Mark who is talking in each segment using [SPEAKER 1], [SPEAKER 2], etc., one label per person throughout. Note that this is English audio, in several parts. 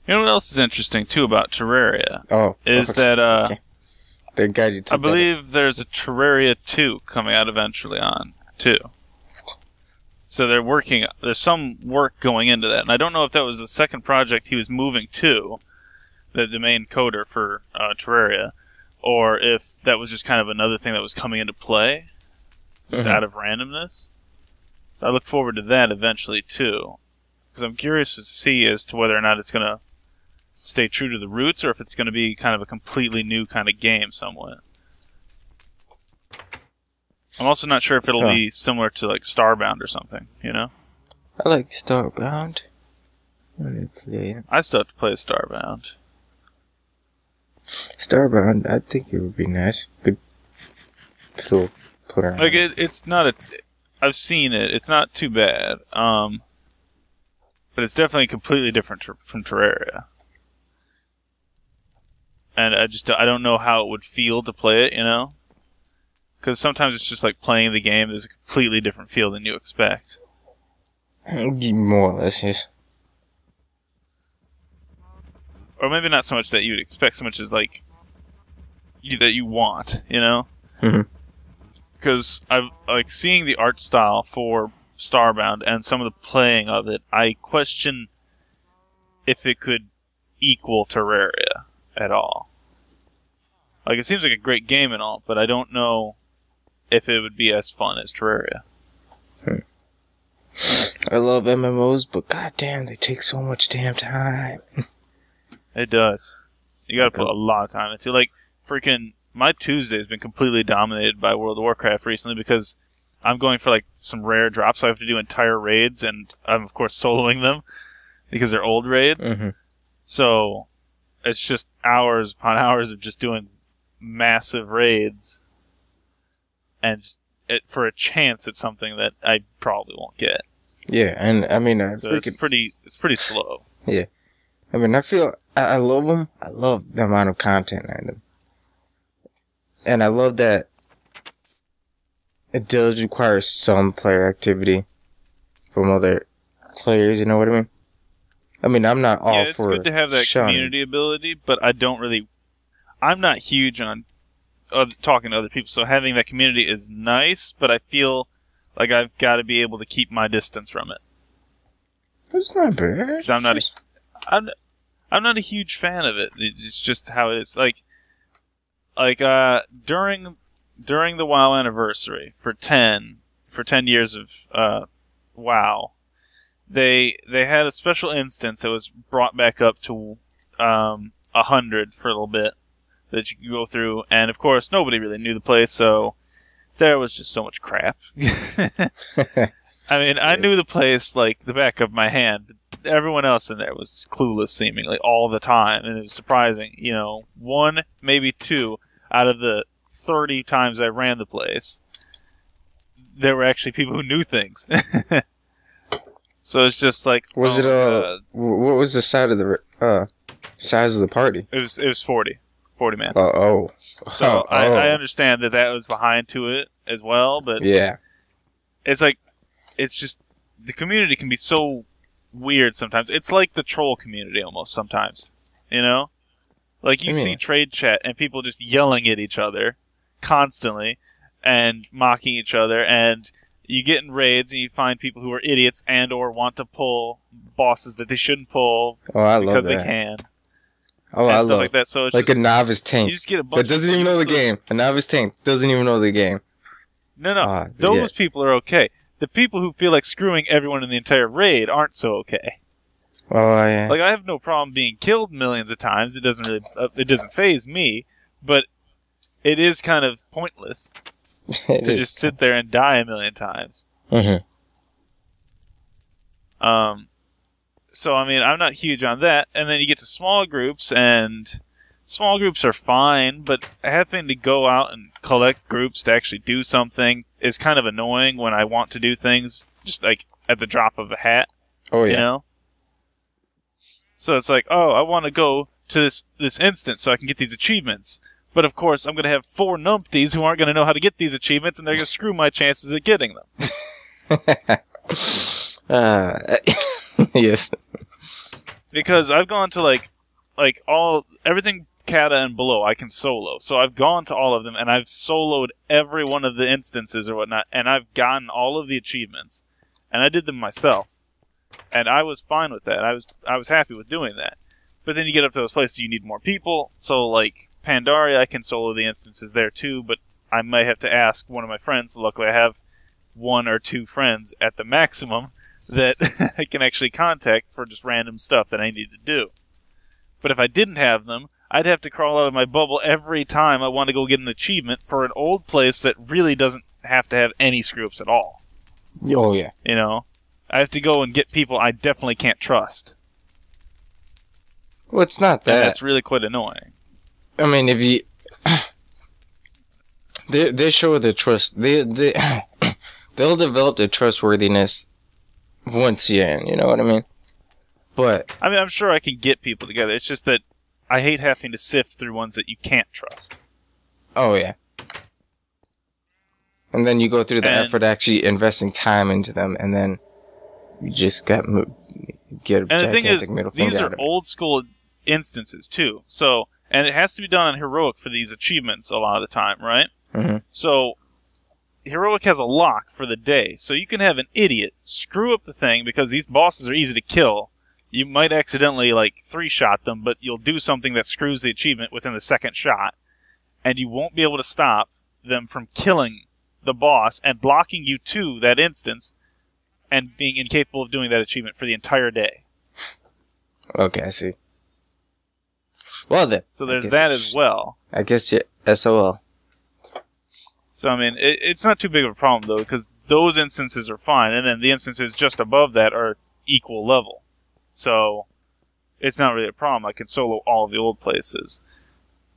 [SPEAKER 1] You know what else is interesting, too, about Terraria?
[SPEAKER 2] Oh.
[SPEAKER 1] Is that,
[SPEAKER 2] okay. The guy you took
[SPEAKER 1] I believe there's a Terraria 2 coming out eventually on, too. So there's some work going into that. And I don't know if that was the second project he was moving to, the main coder for Terraria, or if that was just kind of another thing that was coming into play, just out of randomness. So I look forward to that eventually, too. Because I'm curious to see as to whether or not it's going to stay true to the roots, or if it's going to be kind of a completely new kind of game somewhat. I'm also not sure if it'll be similar to like Starbound or something, you know?
[SPEAKER 2] I like Starbound.
[SPEAKER 1] I still have to play Starbound.
[SPEAKER 2] Starbound, I think it would be nice. Good to put around.
[SPEAKER 1] Like it's not a. I've seen it. It's not too bad. But it's definitely completely different from Terraria. And I don't know how it would feel to play it, you know? Because sometimes it's just like playing the game. There's a completely different feel than you expect.
[SPEAKER 2] More or less, yes.
[SPEAKER 1] Or maybe not so much that you'd expect, so much as like that you want, you know? Because I've like seeing the art style for Starbound and some of the playing of it, I question if it could equal Terraria at all. Like, it seems like a great game and all, but I don't know if it would be as fun as Terraria.
[SPEAKER 2] I love MMOs, but goddamn, they take so much damn time.
[SPEAKER 1] It does. You gotta put a lot of time into it. Like, freaking, my Tuesday has been completely dominated by World of Warcraft recently because I'm going for, like, some rare drops, so I have to do entire raids, and I'm, of course, soloing them because they're old raids. So, it's just hours upon hours of just doing massive raids, and just for a chance at something that I probably won't get.
[SPEAKER 2] Yeah, and I mean,
[SPEAKER 1] so it's pretty slow.
[SPEAKER 2] Yeah, I mean, I love them. I love the amount of content in them, and I love that it does require some player activity from other players. You know what I mean? I mean, I'm not all for.
[SPEAKER 1] Yeah, it's good to have that community ability, but I don't really. I'm not huge on talking to other people, so having that community is nice, but I feel like I've got to be able to keep my distance from it.
[SPEAKER 2] That's not bad.
[SPEAKER 1] 'Cause I'm not a huge fan of it. It's just how it is. Like during the WoW anniversary for 10 years of WoW, they had a special instance that was brought back up to 100 for a little bit that you could go through, and of course nobody really knew the place, so there was just so much crap. I mean, I knew the place like the back of my hand, but everyone else in there was clueless seemingly all the time, and it was surprising. You know, 1, maybe 2 out of the 30 times I ran the place, there were actually people who knew things. So it's just like,
[SPEAKER 2] what was the size of the party?
[SPEAKER 1] It was 40 man. So I understand that was behind to it as well, but
[SPEAKER 2] yeah,
[SPEAKER 1] it's like, it's just, the community can be so weird sometimes. It's like the troll community almost sometimes, you know? Like, you see trade chat and people just yelling at each other constantly and mocking each other, and you get in raids and you find people who are idiots and or want to pull bosses that they shouldn't pull because they can.
[SPEAKER 2] Oh,
[SPEAKER 1] and
[SPEAKER 2] I
[SPEAKER 1] stuff
[SPEAKER 2] love
[SPEAKER 1] like that. So it's
[SPEAKER 2] like
[SPEAKER 1] just,
[SPEAKER 2] a novice tank.
[SPEAKER 1] You just get a bunch
[SPEAKER 2] that doesn't even know the game. A novice tank doesn't even know the game.
[SPEAKER 1] No. Those people are okay. The people who feel like screwing everyone in the entire raid aren't so okay.
[SPEAKER 2] Oh yeah.
[SPEAKER 1] Like, I have no problem being killed millions of times. It doesn't faze me, but it is kind of pointless to just sit there and die a million times. So, I mean, I'm not huge on that. And then you get to small groups, and small groups are fine, but having to go out and collect groups to actually do something is kind of annoying when I want to do things just, like, at the drop of a hat.
[SPEAKER 2] Oh, yeah.
[SPEAKER 1] You know? So it's like, oh, I want to go to this instance so I can get these achievements. But, of course, I'm going to have 4 numpties who aren't going to know how to get these achievements, and they're going to screw my chances at getting them.
[SPEAKER 2] Yes.
[SPEAKER 1] Because I've gone to like everything Kata and below I can solo. So I've gone to all of them and I've soloed every one of the instances or whatnot, and I've gotten all of the achievements, and I did them myself, and I was fine with that. I was happy with doing that. But then you get up to those places you need more people. So like Pandaria, I can solo the instances there too, but I might have to ask one of my friends. Luckily, I have 1 or 2 friends at the maximum that I can actually contact for just random stuff that I need to do. But if I didn't have them, I'd have to crawl out of my bubble every time I want to go get an achievement for an old place that really doesn't have to have any screw-ups at all.
[SPEAKER 2] Oh, yeah.
[SPEAKER 1] You know? I have to go and get people I definitely can't trust.
[SPEAKER 2] Well, it's not that.
[SPEAKER 1] And that's really quite annoying.
[SPEAKER 2] I mean, if you... they show the trust. They'll develop the trustworthiness once you're in, you know what I mean? But...
[SPEAKER 1] I mean, I'm sure I can get people together. It's just that I hate having to sift through ones that you can't trust.
[SPEAKER 2] Oh, yeah. And then you go through the effort actually investing time into them, and then you just get a
[SPEAKER 1] and the thing is,
[SPEAKER 2] middle finger
[SPEAKER 1] these
[SPEAKER 2] out
[SPEAKER 1] are
[SPEAKER 2] of it.
[SPEAKER 1] old school instances, too. So, and it has to be done on Heroic for these achievements a lot of the time, right?
[SPEAKER 2] Mm-hmm.
[SPEAKER 1] So, Heroic has a lock for the day. So you can have an idiot screw up the thing because these bosses are easy to kill. You might accidentally, like, 3-shot them, but you'll do something that screws the achievement within the second shot, and you won't be able to stop them from killing the boss and blocking you to that instance and being incapable of doing that achievement for the entire day.
[SPEAKER 2] Okay, I see. Well, then.
[SPEAKER 1] So there's that as well.
[SPEAKER 2] I guess you're SOL.
[SPEAKER 1] So, I mean, it's not too big of a problem, though, because those instances are fine, and then the instances just above that are equal level. So, it's not really a problem. I can solo all of the old places.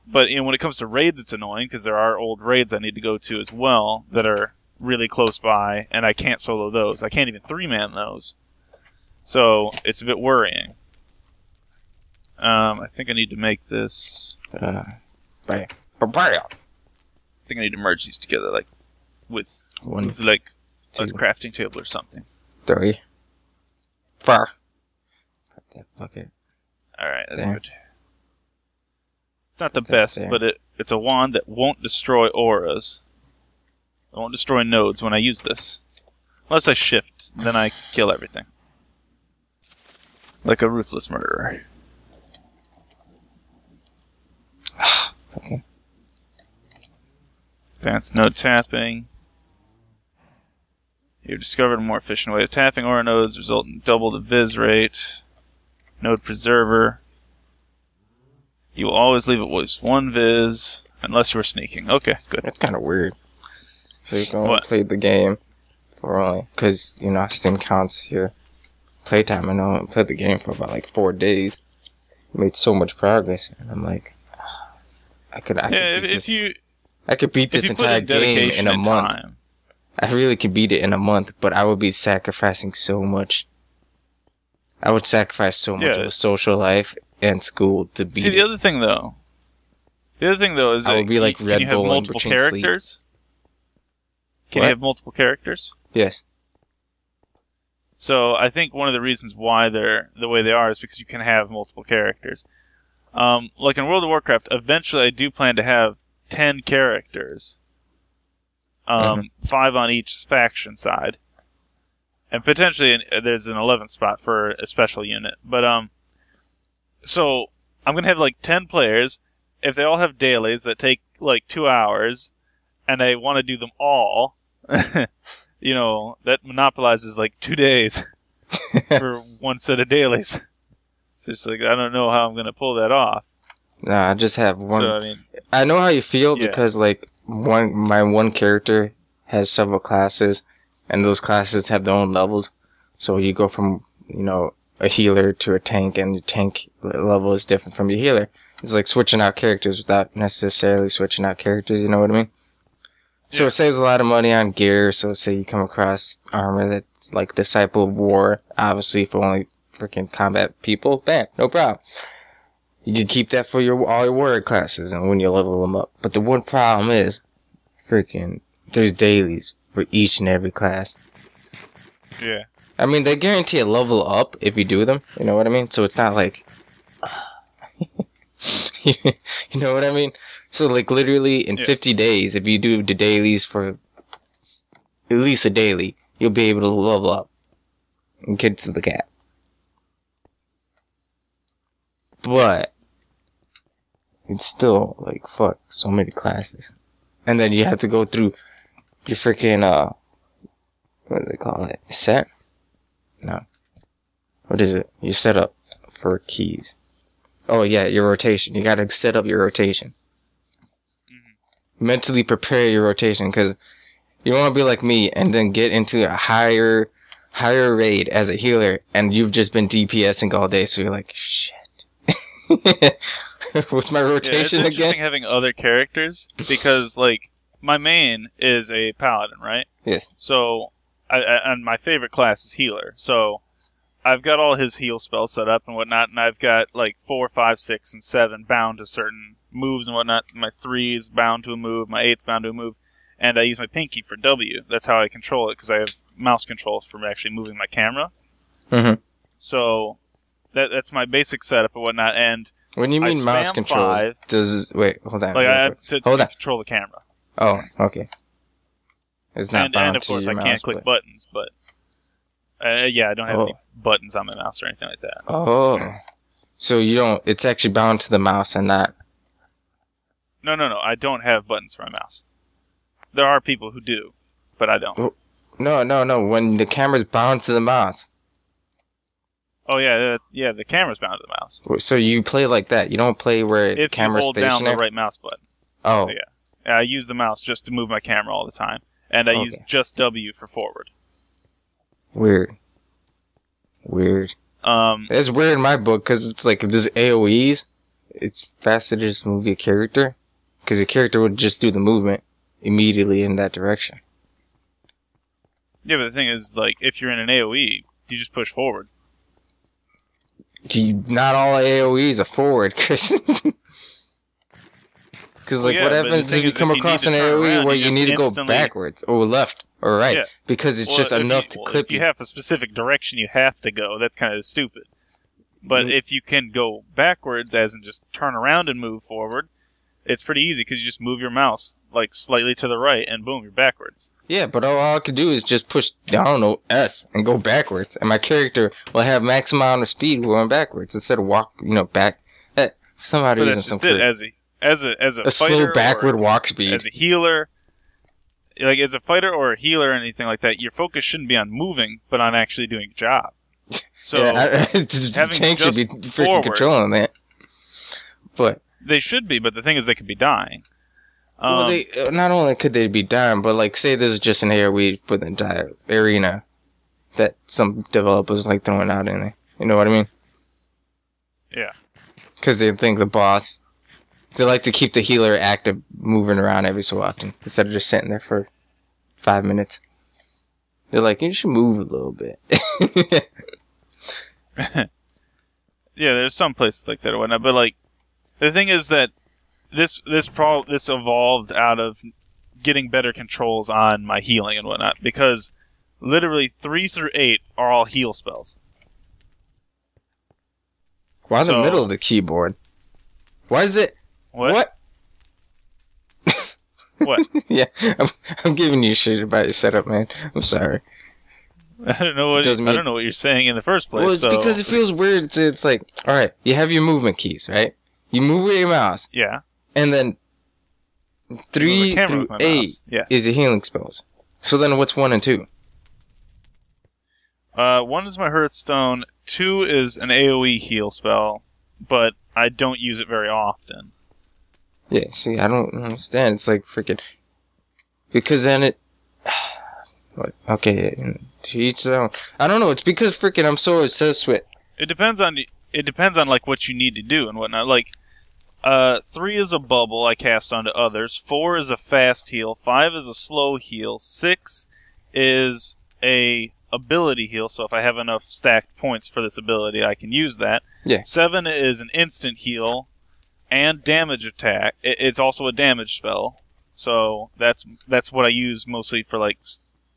[SPEAKER 1] But, you know, when it comes to raids, it's annoying, because there are old raids I need to go to as well that are really close by, and I can't solo those. I can't even 3-man those. So, it's a bit worrying. I think I need to make this... I think I need to merge these together, like, with like, a crafting table or something.
[SPEAKER 2] 3. 4. Okay.
[SPEAKER 1] Alright, that's good. It's not the best, but it's a wand that won't destroy auras. It won't destroy nodes when I use this. Unless I shift, then I kill everything. Like a ruthless murderer.
[SPEAKER 2] Okay.
[SPEAKER 1] Advanced node tapping. You've discovered a more efficient way of tapping aura nodes, result in double the viz rate. Node preserver. You will always leave it with 1 viz, unless you were sneaking. Okay, good.
[SPEAKER 2] That's kind of weird. So you can only play the game for only... Because, you know, Steam counts your playtime. And I only played the game for about, like, 4 days. Made so much progress. And I'm like... I could beat this entire game in a month. I really could beat it in a month, but I would be sacrificing so much. I would sacrifice so much of social life and school to beat it.
[SPEAKER 1] See, the other thing, though is
[SPEAKER 2] I would be like Red
[SPEAKER 1] can you have
[SPEAKER 2] Bull
[SPEAKER 1] multiple characters? Can you have multiple characters?
[SPEAKER 2] Yes.
[SPEAKER 1] So I think one of the reasons why they're the way they are is because you can have multiple characters. Like in World of Warcraft, eventually I do plan to have 10 characters. 5 on each faction side. And potentially there's an 11th spot for a special unit. But, so I'm going to have like 10 players. If they all have dailies that take like 2 hours, and I want to do them all, you know, that monopolizes like 2 days for one set of dailies. It's just like, I don't know how I'm going to pull that off.
[SPEAKER 2] Nah, I just have one.
[SPEAKER 1] So, I mean,
[SPEAKER 2] I know how you feel because, like, my one character has several classes, and those classes have their own levels. So you go from, you know, a healer to a tank, and your tank level is different from your healer. It's like switching out characters without necessarily switching out characters, you know what I mean? Yeah. So it saves a lot of money on gear. So say you come across armor that's like Disciple of War, obviously for only freaking combat people, bam, no problem. You can keep that for all your warrior classes and when you level them up. But the one problem is, freaking, there's dailies for each and every class.
[SPEAKER 1] Yeah.
[SPEAKER 2] I mean, they guarantee a level up if you do them. You know what I mean? So it's not like... you know what I mean? So, like, literally in 50 days, if you do the dailies for at least a daily, you'll be able to level up and get to the cap. But it's still, like, fuck, so many classes. And then you have to go through your freaking, what do they call it? Set? No. What is it? Your setup for keys. Oh, yeah, your rotation. You gotta set up your rotation. Mm-hmm. Mentally prepare your rotation, because you don't want to be like me and then get into a higher raid as a healer, and you've just been DPSing all day, so you're like, shit. What's my rotation
[SPEAKER 1] it's interesting
[SPEAKER 2] again?
[SPEAKER 1] Having other characters, because, like, my main is a paladin, right?
[SPEAKER 2] Yes.
[SPEAKER 1] So, and my favorite class is healer. So, I've got all his heal spells set up and whatnot, and I've got, like, 4, 5, 6, and 7 bound to certain moves and whatnot. My 3 is bound to a move, my 8's bound to a move, and I use my pinky for W. That's how I control it, because I have mouse controls for actually moving my camera.
[SPEAKER 2] Mm-hmm.
[SPEAKER 1] So, that's my basic setup and whatnot, and
[SPEAKER 2] when you mean mouse controls, wait, hold on.
[SPEAKER 1] Like, I have to control the camera.
[SPEAKER 2] Oh, okay. It's not bound
[SPEAKER 1] and of course,
[SPEAKER 2] to your
[SPEAKER 1] I can't
[SPEAKER 2] mouse,
[SPEAKER 1] click buttons, but yeah, I don't have any buttons on my mouse or anything like that.
[SPEAKER 2] Oh, so you don't? It's actually bound to the mouse and not.
[SPEAKER 1] No, I don't have buttons for my mouse. There are people who do, but I don't.
[SPEAKER 2] No. When the camera's bound to the mouse.
[SPEAKER 1] Oh yeah, the camera's bound to the mouse.
[SPEAKER 2] So you play like that. You don't play where the camera's stationary.
[SPEAKER 1] If you hold down the right mouse button.
[SPEAKER 2] Oh.
[SPEAKER 1] So, yeah. I use the mouse just to move my camera all the time, and I use just W for forward.
[SPEAKER 2] Weird. It's weird in my book, because it's like, if there's AoEs, it's faster to just move your character, because your character would just do the movement immediately in that direction.
[SPEAKER 1] Yeah, but the thing is, like, if you're in an AoE, you just push forward.
[SPEAKER 2] Not all AoEs are forward, Chris. Because, like, what happens if you come across an AoE where you need to go backwards, or left, or right? Yeah. Because it's just enough to clip you.
[SPEAKER 1] If you have a specific direction you have to go, that's kind of stupid. But if you can go backwards, as in just turn around and move forward, it's pretty easy, because you just move your mouse, like, slightly to the right, and boom, you're backwards.
[SPEAKER 2] Yeah, but all I could do is just push, S, and go backwards. And my character will have max amount of speed going backwards, instead of back. That, for some odd reason, some
[SPEAKER 1] As a
[SPEAKER 2] fighter, slow backward walk speed.
[SPEAKER 1] As a healer, like as a fighter or a healer or anything like that, your focus shouldn't be on moving, but on actually doing a job. So
[SPEAKER 2] having tank should be freaking controlling that. But
[SPEAKER 1] they should be, but the thing is, they could be dying.
[SPEAKER 2] Well, not only could they be dying, but like, say there's just an AoE for the entire arena that some developers like throwing out in there. You know what I mean?
[SPEAKER 1] Yeah.
[SPEAKER 2] Because they think the boss. They like to keep the healer active, moving around every so often, instead of just sitting there for 5 minutes. They're like, you should move a little bit.
[SPEAKER 1] Yeah, there's some places like that or whatnot, but like, the thing is that this evolved out of getting better controls on my healing and whatnot, because literally 3 through 8 are all heal spells.
[SPEAKER 2] Why in the middle of the keyboard? Why is it?
[SPEAKER 1] What? What?
[SPEAKER 2] Yeah, I'm giving you shit about your setup, man. I'm sorry.
[SPEAKER 1] I don't know what you're saying in the first place.
[SPEAKER 2] Well, it's because it feels weird. It's like, all right, you have your movement keys, right? You move with your mouse.
[SPEAKER 1] Yeah.
[SPEAKER 2] And then 3 through 8 is your healing spells. So then what's 1 and 2?
[SPEAKER 1] 1 is my Hearthstone. 2 is an AoE heal spell, but I don't use it very often.
[SPEAKER 2] Yeah, see, I don't understand. It's like freaking... Because then it... What? Okay, to each their own. I don't know, it's because freaking I'm so obsessed with...
[SPEAKER 1] It depends on like what you need to do and whatnot. Like, 3 is a bubble I cast onto others. 4 is a fast heal. 5 is a slow heal. 6 is a ability heal, so if I have enough stacked points for this ability, I can use that.
[SPEAKER 2] Yeah.
[SPEAKER 1] 7 is an instant heal and damage attack. It's also a damage spell, so that's what I use mostly for like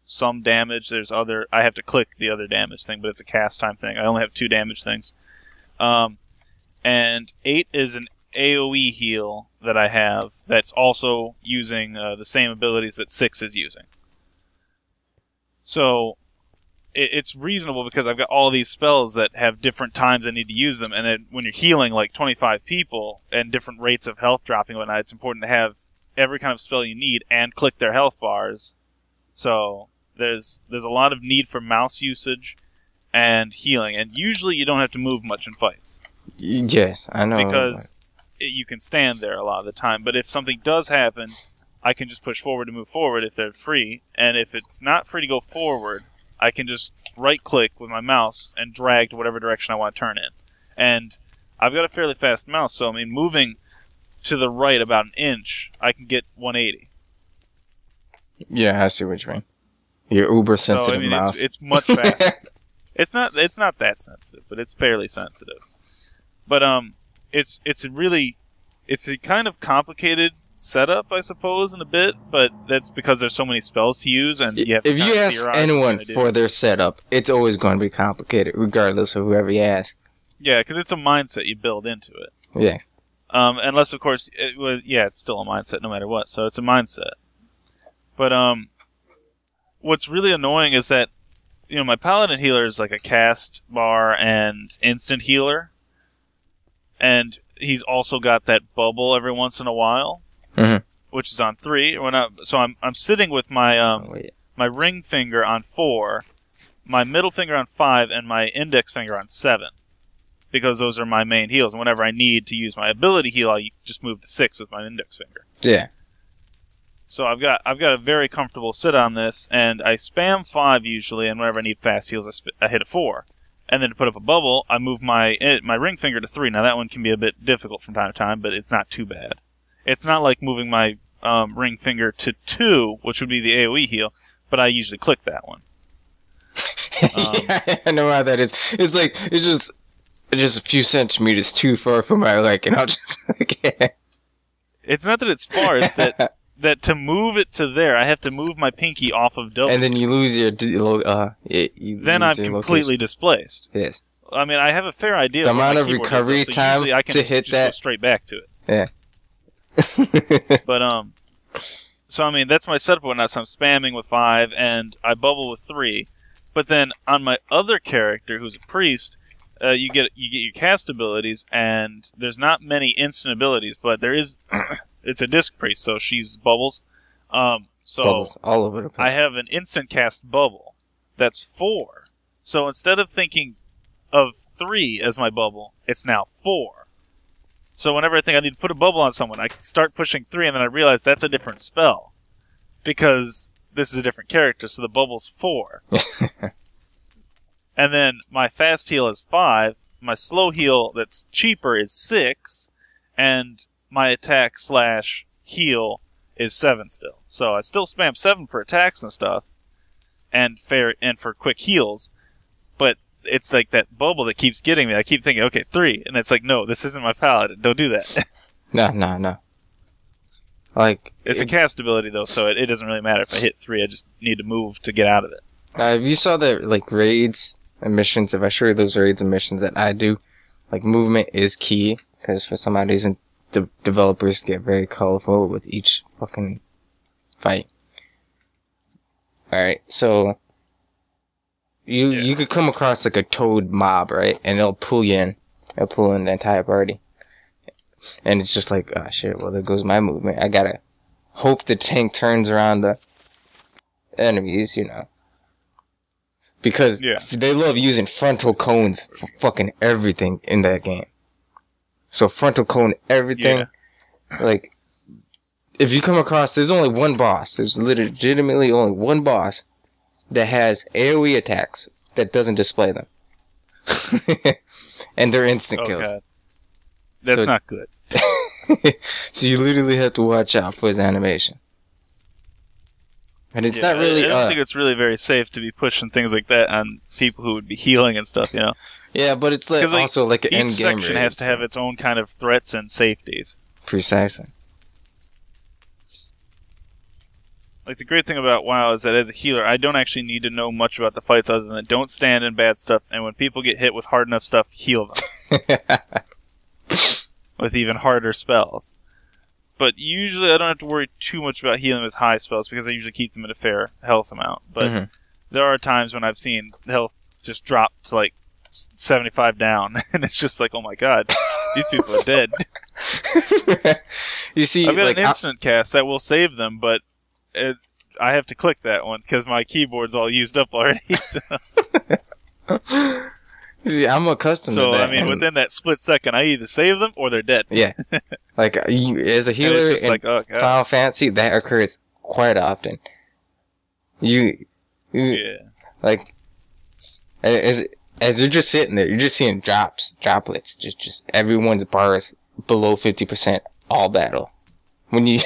[SPEAKER 1] some damage. There's other. I have to click the other damage thing, but it's a cast time thing. I only have 2 damage things. And 8 is an AoE heal that I have that's also using the same abilities that 6 is using. So it's reasonable because I've got all these spells that have different times I need to use them, and when you're healing like 25 people and different rates of health dropping and whatnot, it's important to have every kind of spell you need and click their health bars. So there's a lot of need for mouse usage and healing, and usually you don't have to move much in fights.
[SPEAKER 2] Yes, I know.
[SPEAKER 1] Because you can stand there a lot of the time, but if something does happen, I can just push forward to move forward if they're free, and if it's not free to go forward, I can just right-click with my mouse and drag to whatever direction I want to turn in. And I've got a fairly fast mouse, so I mean, moving to the right about an inch, I can get 180.
[SPEAKER 2] Yeah, I see what you mean. Your uber-sensitive
[SPEAKER 1] so, I mean,
[SPEAKER 2] mouse.
[SPEAKER 1] It's much faster. It's not that sensitive, but it's fairly sensitive. But it's a kind of complicated setup, I suppose, in a bit, but that's because there's so many spells to use, and you have to
[SPEAKER 2] if you ask anyone for their setup, it's always going to be complicated, regardless of whoever you ask.
[SPEAKER 1] Yeah, because it's a mindset you build into it.
[SPEAKER 2] Yes.
[SPEAKER 1] Unless, of course, it's still a mindset no matter what, so it's a mindset. But what's really annoying is that, my Paladin healer is like a cast bar and instant healer, and he's also got that bubble every once in a while.
[SPEAKER 2] Mm-hmm.
[SPEAKER 1] Which is on 3. So I'm sitting with my my ring finger on 4, my middle finger on 5, and my index finger on 7, because those are my main heals. And whenever I need to use my ability heal, I just move to 6 with my index finger.
[SPEAKER 2] Yeah.
[SPEAKER 1] So I've got a very comfortable sit on this, and I spam 5 usually, and whenever I need fast heals, I hit a 4. And then to put up a bubble, I move my ring finger to 3. Now that one can be a bit difficult from time to time, but it's not too bad. It's not like moving my ring finger to 2, which would be the AoE heal, but I usually click that one.
[SPEAKER 2] Yeah, I know how that is. It's like, it's just a few centimeters too far from my and I'll just click it.
[SPEAKER 1] It's not that it's far, it's that to move it to there, I have to move my pinky off of W.
[SPEAKER 2] And then you lose your...
[SPEAKER 1] then I'm completely displaced.
[SPEAKER 2] Yes.
[SPEAKER 1] I mean, I have a fair idea
[SPEAKER 2] the
[SPEAKER 1] of
[SPEAKER 2] amount of recovery time
[SPEAKER 1] I can
[SPEAKER 2] to hit
[SPEAKER 1] just
[SPEAKER 2] that.
[SPEAKER 1] Go straight back to it.
[SPEAKER 2] Yeah.
[SPEAKER 1] But so I mean that's my setup right now. So I'm spamming with 5 and I bubble with 3. But then on my other character, who's a priest, you get your cast abilities, and there's not many instant abilities, but there is. It's a disc priest, so she's bubbles. So
[SPEAKER 2] bubbles all over the place.
[SPEAKER 1] I have an instant cast bubble that's 4. So instead of thinking of 3 as my bubble, it's now 4. So whenever I think I need to put a bubble on someone, I start pushing 3, and then I realize that's a different spell. Because this is a different character, so the bubble's 4. And then my fast heal is 5, my slow heal that's cheaper is 6, and my attack / heal is 7 still. So I still spam 7 for attacks and stuff, and for quick heals, but it's like that bubble that keeps getting me. I keep thinking, okay, 3, and it's like, no, this isn't my paladin. Don't do that.
[SPEAKER 2] No.
[SPEAKER 1] It's a cast ability though, so it doesn't really matter if I hit 3. I just need to move to get out of it.
[SPEAKER 2] If you saw the raids and missions, if I show you those raids and missions that I do, movement is key, because for some odd reason the developers get very colorful with each fucking fight. All right, so. You could come across a toad mob, right? And it'll pull you in. It'll pull in the entire party. And it's just like, oh shit, well there goes my movement. I gotta hope the tank turns around the enemies, Because they love using frontal cones for fucking everything in that game. So frontal cone everything. Yeah. If you come across, there's only one boss. There's legitimately only one boss that has AoE attacks that doesn't display them. And they're instant kills. God.
[SPEAKER 1] That's not good.
[SPEAKER 2] So you literally have to watch out for his animation. And it's not really...
[SPEAKER 1] I don't think it's really very safe to be pushing things like that on people who would be healing and stuff,
[SPEAKER 2] Yeah, but it's also an end game.
[SPEAKER 1] Each section has to have its own kind of threats and safeties.
[SPEAKER 2] Precisely.
[SPEAKER 1] the great thing about WoW is that as a healer, I don't actually need to know much about the fights other than don't stand in bad stuff, and when people get hit with hard enough stuff, heal them. With even harder spells. But usually I don't have to worry too much about healing with high spells because I usually keep them at a fair health amount. But there are times when I've seen health just drop to like 75 down, and it's just like, oh my god, these people are dead. You see, I've got an instant cast that will save them, but I have to click that one because my keyboard's all used up already. So.
[SPEAKER 2] See, I'm accustomed to that. So,
[SPEAKER 1] I mean, within that split second, I either save them or they're dead.
[SPEAKER 2] Yeah. Like, as a healer in like, Final Fantasy, that occurs quite often. Like, as you're just sitting there, you're just seeing droplets, just everyone's bars below 50% all battle. When you,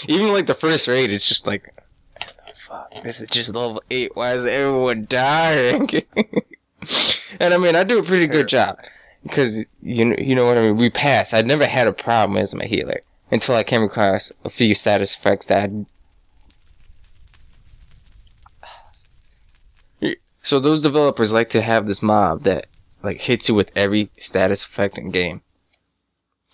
[SPEAKER 2] even like the first raid, it's just like, fuck, this is just level 8, why is everyone dying? And I mean, I do a pretty good job, because, you know what I mean, we pass. I never had a problem as my healer, until I came across a few status effects that So those developers like to have this mob that like hits you with every status effect in game.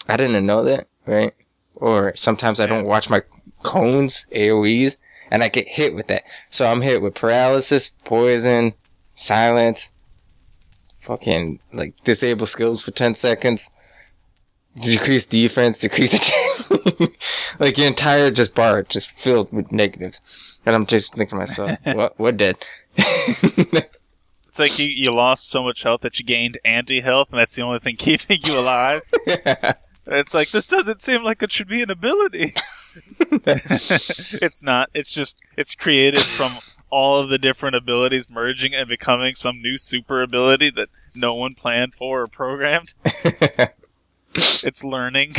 [SPEAKER 2] I didn't know that, right? Or sometimes I don't watch my cones, AoEs, and I get hit with that. So I'm hit with paralysis, poison, silence, fucking like disable skills for 10 seconds, decrease defense, decrease attack. Like your entire just bar just filled with negatives. And I'm just thinking to myself, what did?
[SPEAKER 1] It's like you lost so much health that you gained anti-health, and that's the only thing keeping you alive. It's like, this doesn't seem like it should be an ability. It's not. It's just, it's created from all of the different abilities merging and becoming some new super ability that no one planned for or programmed. It's learning.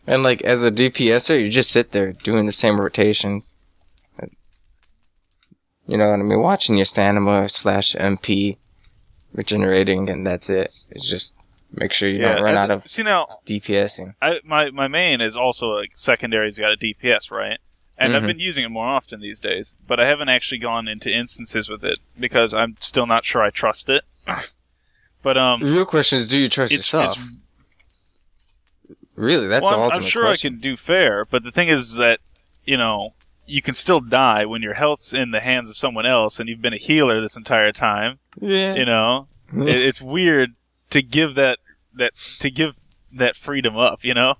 [SPEAKER 2] And like, as a DPSer, you just sit there doing the same rotation. You know what I mean? Watching your stamina / MP regenerating, and that's it. It's just make sure you don't run out of DPSing.
[SPEAKER 1] My main is also like secondary's got a DPS, right? And I've been using it more often these days, but I haven't actually gone into instances with it because I'm still not sure I trust it. But the
[SPEAKER 2] real question is, do you trust yourself? Really, that's the ultimate
[SPEAKER 1] I'm sure
[SPEAKER 2] question.
[SPEAKER 1] I can do fair, but the thing is that, you know, you can still die when your health's in the hands of someone else and you've been a healer this entire time. Yeah. You know? It's weird to give that freedom up, you know?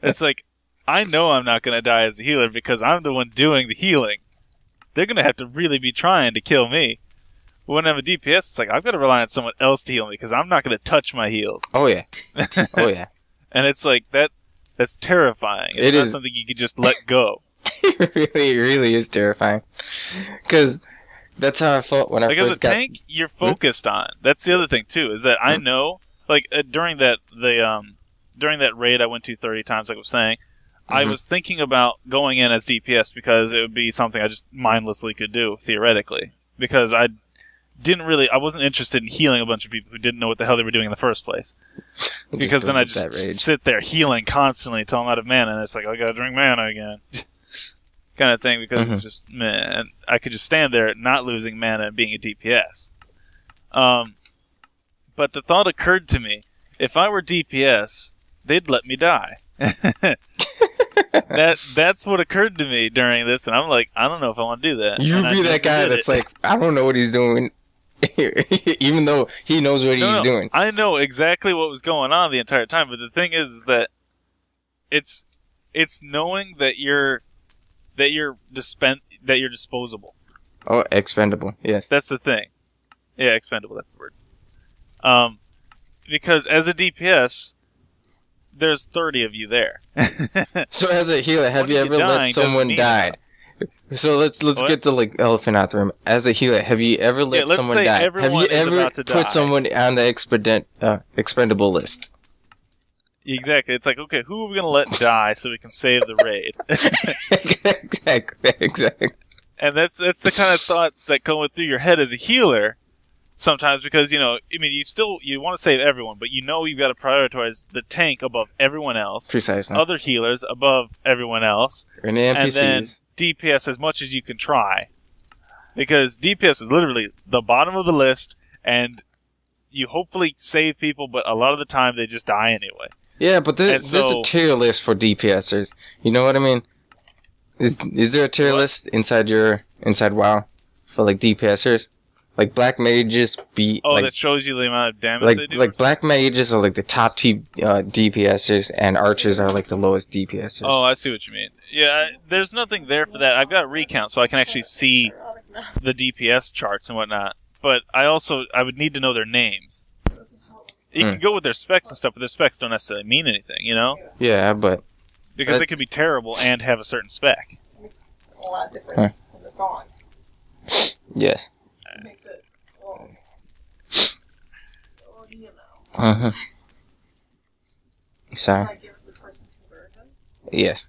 [SPEAKER 1] It's like, I know I'm not going to die as a healer because I'm the one doing the healing. They're going to have to really be trying to kill me. When I'm a DPS, it's like, I've got to rely on someone else to heal me because I'm not going to touch my heals.
[SPEAKER 2] Oh, yeah. Oh, yeah.
[SPEAKER 1] And it's like, that's terrifying. It's not something you can just let go.
[SPEAKER 2] It really is terrifying. Because that's how I felt when I first got...
[SPEAKER 1] Like, as a tank, you're focused on. That's the other thing, too, is that I know, like, during that raid I went to 30 times, like I was saying, I was thinking about going in as DPS because it would be something I just mindlessly could do, theoretically. Because I wasn't interested in healing a bunch of people who didn't know what the hell they were doing in the first place. Because then I just sit there healing constantly until I'm out of mana, and it's like, I gotta drink mana again. Kind of thing, because it's just, man, I could just stand there not losing mana and being a DPS. But the thought occurred to me, if I were DPS, they'd let me die. That's what occurred to me during this, and I'm like, I don't know if I want to do that.
[SPEAKER 2] You'd be that guy that's like, I don't know what he's doing, even though he knows what he's doing.
[SPEAKER 1] I know exactly what was going on the entire time, but the thing is that it's knowing that you're disposable.
[SPEAKER 2] Oh, expendable. Yes.
[SPEAKER 1] That's the thing. Yeah, expendable, that's the word. Because as a DPS, there's 30 of you there.
[SPEAKER 2] So as a healer, have you ever let someone die? So let's get the like elephant out the room. As a healer, have you ever let someone die? Have you ever put someone on the expendable list?
[SPEAKER 1] Exactly. It's like, okay, who are we going to let die so we can save the raid?
[SPEAKER 2] Exactly.
[SPEAKER 1] And that's the kind of thoughts that go through your head as a healer. sometimes because, you know, I mean, you want to save everyone, but you know you've got to prioritize the tank above everyone else.
[SPEAKER 2] Precisely.
[SPEAKER 1] Other healers above everyone else.
[SPEAKER 2] And the NPCs.
[SPEAKER 1] And then DPS as much as you can try. Because DPS is literally the bottom of the list, and you hopefully save people, but a lot of the time they just die anyway.
[SPEAKER 2] Yeah, but there's a tier list for DPSers. You know what I mean? Is there a tier list inside WoW for like DPSers? Like black mages beat.
[SPEAKER 1] Oh,
[SPEAKER 2] like,
[SPEAKER 1] that shows you the amount of damage they do.
[SPEAKER 2] Like black mages are like the top DPSers, and archers are like the lowest DPSers.
[SPEAKER 1] Oh, I see what you mean. Yeah, there's nothing there for that. I've got recount, so I can actually see the DPS charts and whatnot. But I would need to know their names. You can go with their specs and stuff, but their specs don't necessarily mean anything, you know?
[SPEAKER 2] Yeah, but
[SPEAKER 1] because they could be terrible and have a certain spec.
[SPEAKER 3] It's a lot of difference when it's on.
[SPEAKER 2] Yes.
[SPEAKER 3] It makes it, well, you know.
[SPEAKER 2] Uh-huh. Sorry?
[SPEAKER 3] Can I give the person 2 versions?
[SPEAKER 2] Yes.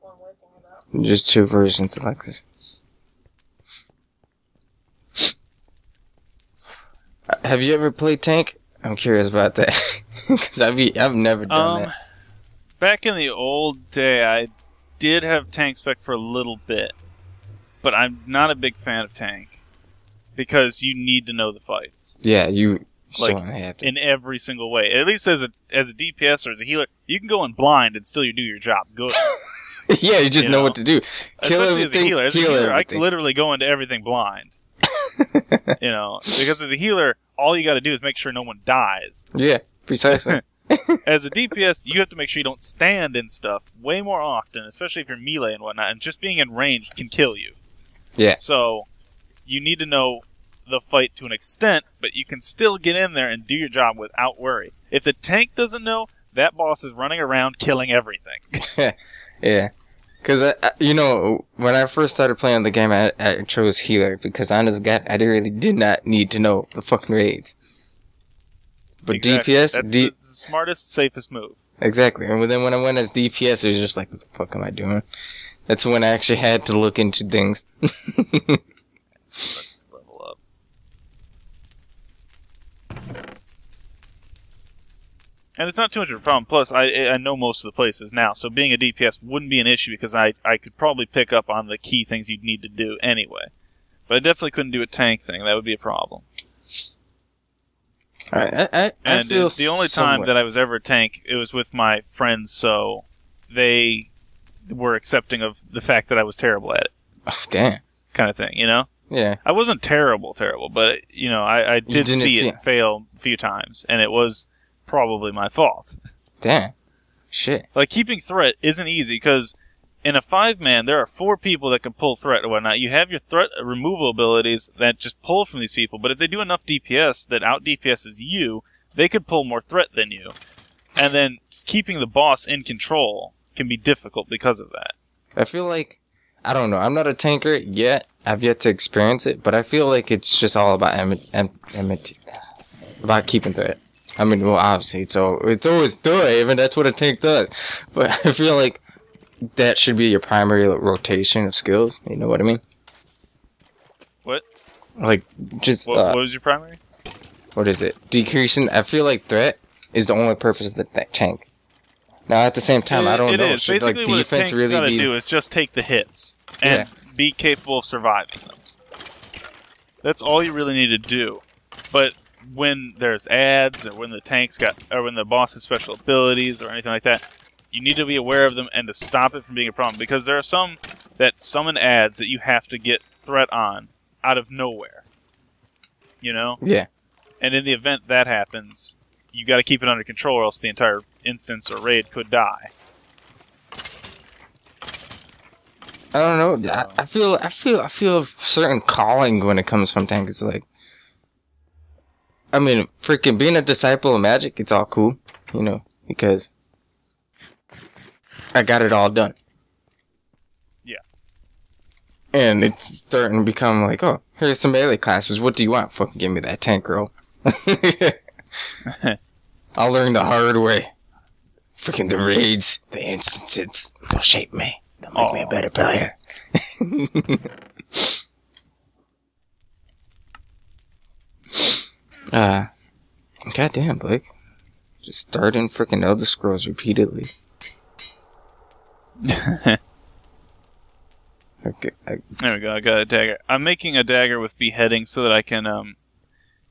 [SPEAKER 3] One with, one without?
[SPEAKER 2] Just 2 versions, Alexis. Have you ever played tank? I'm curious about that. Because I've never done that.
[SPEAKER 1] Back in the old day, I did have tank spec for a little bit. But I'm not a big fan of tank. Because you need to know the fights.
[SPEAKER 2] Yeah, you
[SPEAKER 1] like
[SPEAKER 2] have to.
[SPEAKER 1] In every single way. At least as a DPS or as a healer, you can go in blind and still do your job good.
[SPEAKER 2] Yeah, you just know what to do. Kill
[SPEAKER 1] Especially
[SPEAKER 2] everything,
[SPEAKER 1] as a healer, I can
[SPEAKER 2] everything.
[SPEAKER 1] literally go into everything blind. You know, because as a healer, all you got to do is make sure no one dies.
[SPEAKER 2] Yeah, precisely.
[SPEAKER 1] As a DPS, you have to make sure you don't stand in stuff way more often, especially if you're melee and whatnot, and just being in range can kill you.
[SPEAKER 2] Yeah.
[SPEAKER 1] So, you need to know the fight to an extent, but you can still get in there and do your job without worry. If the tank doesn't know, that boss is running around killing everything.
[SPEAKER 2] Yeah. Because, you know, when I first started playing the game, I chose healer, because honest God, I really did not need to know the fucking raids. But
[SPEAKER 1] Exactly.
[SPEAKER 2] DPS...
[SPEAKER 1] That's the smartest, safest move.
[SPEAKER 2] Exactly. And then when I went as DPS, it was just like, what the fuck am I doing? That's when I actually had to look into things.
[SPEAKER 1] Let's level up. And it's not too much of a problem. Plus, I know most of the places now, so being a DPS wouldn't be an issue because I could probably pick up on the key things you'd need to do anyway. But I definitely couldn't do a tank thing. That would be a problem.
[SPEAKER 2] Alright, I feel
[SPEAKER 1] the only time that I was ever a tank, it was with my friends, so they were accepting of the fact that I was terrible at it.
[SPEAKER 2] Oh, damn.
[SPEAKER 1] Kind of thing, you know?
[SPEAKER 2] Yeah.
[SPEAKER 1] I wasn't terrible, but, you know, I did see it fail a few times, and it was probably my fault.
[SPEAKER 2] Damn. Shit.
[SPEAKER 1] Like, keeping threat isn't easy, because in a 5-man, there are 4 people that can pull threat and whatnot. You have your threat removal abilities that just pull from these people, but if they do enough DPS that out-DPSs you, they could pull more threat than you. And then just keeping the boss in control can be difficult because of that.
[SPEAKER 2] I feel like, I don't know, I'm not a tanker yet. I've yet to experience it, but I feel like it's just all about about keeping threat. I mean, well, obviously, it's always threat, and that's what a tank does. But I feel like that should be your primary rotation of skills. You know what I mean?
[SPEAKER 1] What?
[SPEAKER 2] Like, just...
[SPEAKER 1] What was your primary?
[SPEAKER 2] What is it? Decreasing... I feel like threat is the only purpose of the tank. Now, at the same time, I don't know.
[SPEAKER 1] It is.
[SPEAKER 2] Should,
[SPEAKER 1] basically,
[SPEAKER 2] like,
[SPEAKER 1] what a
[SPEAKER 2] defense
[SPEAKER 1] tank's got to
[SPEAKER 2] be...
[SPEAKER 1] do is just take the hits and be capable of surviving them. That's all you really need to do. But when there's ads, or when the boss has special abilities, or anything like that, you need to be aware of them and to stop it from being a problem. Because there are some that summon ads that you have to get threat on out of nowhere. You know?
[SPEAKER 2] Yeah.
[SPEAKER 1] And in the event that happens, you got to keep it under control, or else the entire instance or raid could die.
[SPEAKER 2] I don't know.
[SPEAKER 1] So.
[SPEAKER 2] I feel a certain calling when it comes from tank. It's like, I mean, freaking being a disciple of magic, it's all cool, you know, because I got it all done.
[SPEAKER 1] Yeah.
[SPEAKER 2] And it's starting to become like, oh, here's some melee classes. What do you want? Fucking give me that tank, girl. I'll learn the hard way. Freaking the raids, the instances, they'll shape me. They'll make me a better player. Goddamn, Blake. Just starting freaking Elder Scrolls repeatedly. Okay.
[SPEAKER 1] There we go. I got a dagger. I'm making a dagger with beheading so that I can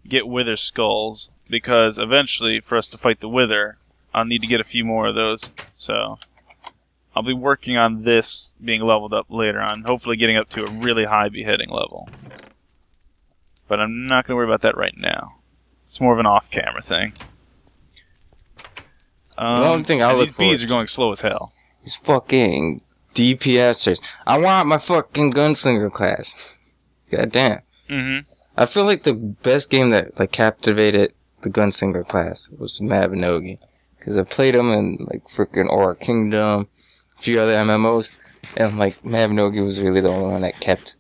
[SPEAKER 1] get wither skulls, because eventually, for us to fight the wither, I'll need to get a few more of those. So I'll be working on this being leveled up later on, hopefully getting up to a really high beheading level. But I'm not going to worry about that right now. It's more of an off-camera thing.
[SPEAKER 2] The only thing I
[SPEAKER 1] these bees are going slow as hell.
[SPEAKER 2] These fucking DPSers. I want my fucking gunslinger class. Goddamn.
[SPEAKER 1] Mm-hmm.
[SPEAKER 2] I feel like the best game that like captivated the gunslinger class was Mabinogi, because I played them in like freaking Aura Kingdom, a few other MMOs, and like Mabinogi was really the only one that kept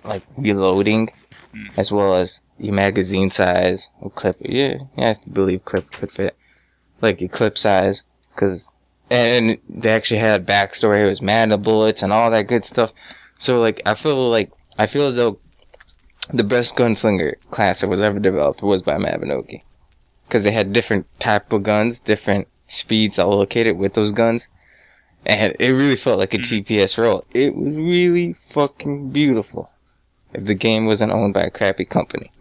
[SPEAKER 2] like reloading, as well as your magazine size or clip. Yeah, I believe clip could fit. Like your clip size, and they actually had backstory. It was mana bullets and all that good stuff. So like I feel as though the best gunslinger class that was ever developed was by Mabinogi, because they had different type of guns, different speeds allocated with those guns, and it really felt like a GPS role. It was really fucking beautiful. If the game wasn't owned by a crappy company.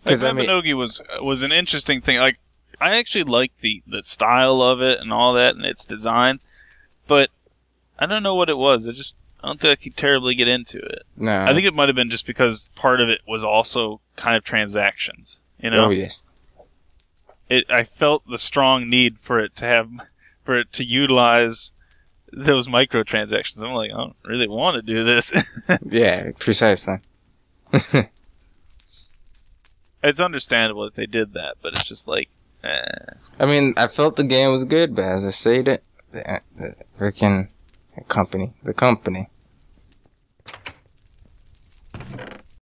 [SPEAKER 1] Like, Mabinogi was an interesting thing. Like, I actually liked the style of it and all that and its designs, but I don't know what it was. I don't think I could terribly get into it.
[SPEAKER 2] No.
[SPEAKER 1] I think it might have been just because part of it was also kind of transactions. You know?
[SPEAKER 2] Oh yes.
[SPEAKER 1] I felt the strong need for it to utilize those microtransactions. I'm like, I don't really want to do this.
[SPEAKER 2] Yeah, precisely.
[SPEAKER 1] It's understandable that they did that, but it's just like,
[SPEAKER 2] I mean, I felt the game was good, but as I said it, the freaking the company